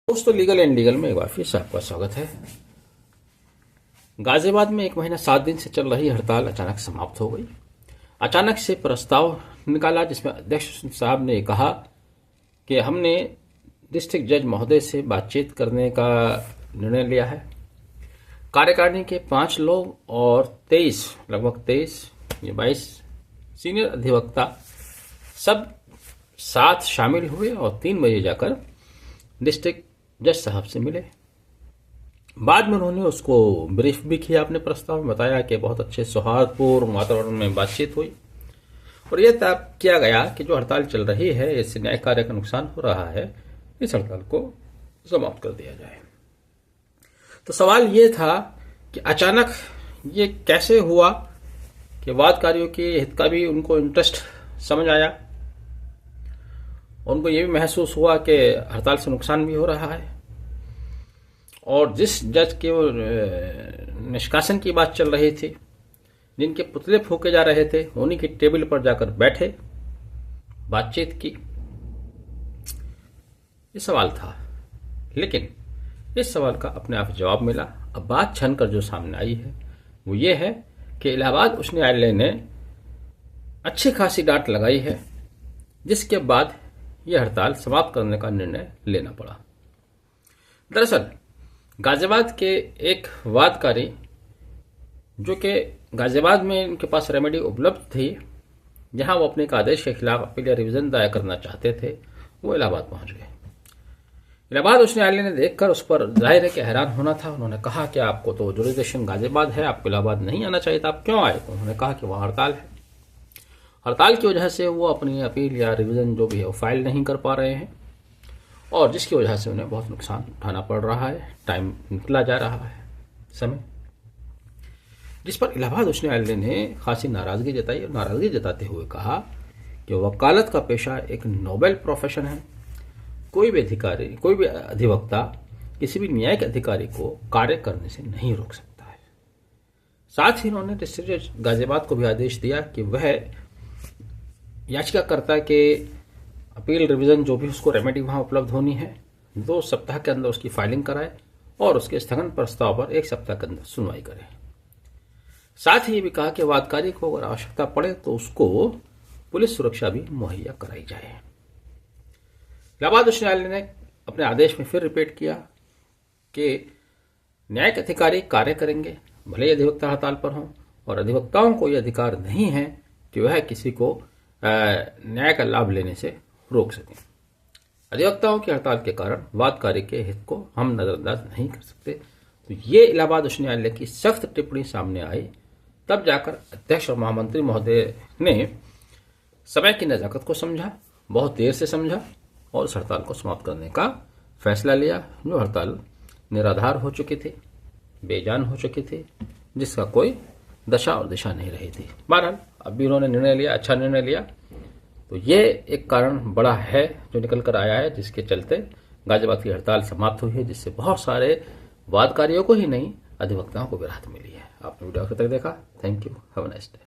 दोस्तों, legal and legal में एक बार फिर से आपका स्वागत है। गाजियाबाद में 1 महीना 7 दिन से चल रही हड़ताल अचानक समाप्त हो गई। अचानक से प्रस्ताव निकाला जिसमें अध्यक्ष साहब ने कहा कि हमने डिस्ट्रिक्ट जज महोदय से बातचीत करने का निर्णय लिया है। कार्यकारिणी के 5 लोग और 23 लगभग 22 सीनियर अधिवक्ता सब साथ शामिल हुए और 3 बजे जाकर डिस्ट्रिक्ट जज साहब से मिले। बाद में उन्होंने उसको ब्रीफ भी किया, अपने प्रस्ताव में बताया कि बहुत अच्छे सौहार्दपूर्ण वातावरण में बातचीत हुई और यह तय किया गया कि जो हड़ताल चल रही है, इससे न्याय कार्य का नुकसान हो रहा है, इस हड़ताल को समाप्त कर दिया जाए। तो सवाल ये था कि अचानक ये कैसे हुआ कि वादकारियों के हित का भी उनको इंटरेस्ट समझ आया। उनको ये भी महसूस हुआ कि हड़ताल से नुकसान भी हो रहा है और जिस जज के वो निष्कासन की बात चल रही थी, जिनके पुतले फूके जा रहे थे, उन्हीं की टेबल पर जाकर बैठे, बातचीत की। ये सवाल था, लेकिन इस सवाल का अपने आप जवाब मिला। अब बात छनकर जो सामने आई है वो ये है कि इलाहाबाद उच्च न्यायालय ने अच्छी खासी डांट लगाई है, जिसके बाद यह हड़ताल समाप्त करने का निर्णय लेना पड़ा। दरअसल गाजियाबाद के एक वादकारी, जो कि गाजियाबाद में इनके पास रेमेडी उपलब्ध थी, जहां वो अपने एक आदेश के खिलाफ अपील या रिवीजन दायर करना चाहते थे, वो इलाहाबाद पहुंच गए। इलाहाबाद उच्च न्यायालय ने देखकर उस पर जाहिर है कि हैरान होना था। उन्होंने कहा कि आपको तो जुरिसडिक्शन गाजियाबाद है, आपको इलाहाबाद नहीं आना चाहिए था, आप क्यों आए? तो उन्होंने कहा कि वहां हड़ताल है। हड़ताल की वजह से वो अपनी अपील या रिवीजन जो भी है वो फाइल नहीं कर पा रहे हैं और जिसकी वजह से उन्हें बहुत नुकसान उठाना पड़ रहा है, टाइम निकला जा रहा है, समय। जिस पर इलाहाबाद उच्च न्यायालय ने खासी नाराजगी जताई और नाराजगी जताते हुए कहा कि वकालत का पेशा एक नोबेल प्रोफेशन है। कोई भी अधिकारी, कोई भी अधिवक्ता किसी भी न्यायिक अधिकारी को कार्य करने से नहीं रोक सकता है। साथ ही उन्होंने डिस्ट्रिक्ट जज गाजियाबाद को भी आदेश दिया कि वह याचिकाकर्ता के अपील रिवीजन जो भी उसको रेमेडी वहां उपलब्ध होनी है, 2 सप्ताह के अंदर उसकी फाइलिंग कराए और उसके स्थगन प्रस्ताव पर 1 सप्ताह के अंदर सुनवाई करे। साथ ही ये भी कहा कि वादकारी को अगर आवश्यकता पड़े तो उसको पुलिस सुरक्षा भी मुहैया कराई जाए। इलाहाबाद उच्च न्यायालय ने अपने आदेश में फिर रिपीट किया कि न्यायिक अधिकारी कार्य करेंगे, भले ही अधिवक्ता हड़ताल पर हों, और अधिवक्ताओं को यह अधिकार नहीं है कि वह किसी को न्याय का लाभ लेने से रोक सकें। अधिवक्ताओं की हड़ताल के कारण वादकारी के हित को हम नजरअंदाज नहीं कर सकते। तो ये इलाहाबाद उच्च न्यायालय की सख्त टिप्पणी सामने आई। तब जाकर अध्यक्ष और महामंत्री महोदय ने समय की नजाकत को समझा, बहुत देर से समझा और इस हड़ताल को समाप्त करने का फैसला लिया। जो हड़ताल निराधार हो चुकी थी, बेजान हो चुकी थी, जिसका कोई दशा और दिशा नहीं रही थी। बहरहाल अब भी उन्होंने निर्णय लिया, अच्छा निर्णय लिया। तो ये एक कारण बड़ा है जो निकल कर आया है, जिसके चलते गाजियाबाद की हड़ताल समाप्त हुई है, जिससे बहुत सारे वादकारियों को ही नहीं, अधिवक्ताओं को भी राहत मिली है। आपने वीडियो आखिर तक देखा, thank you, have a nice day.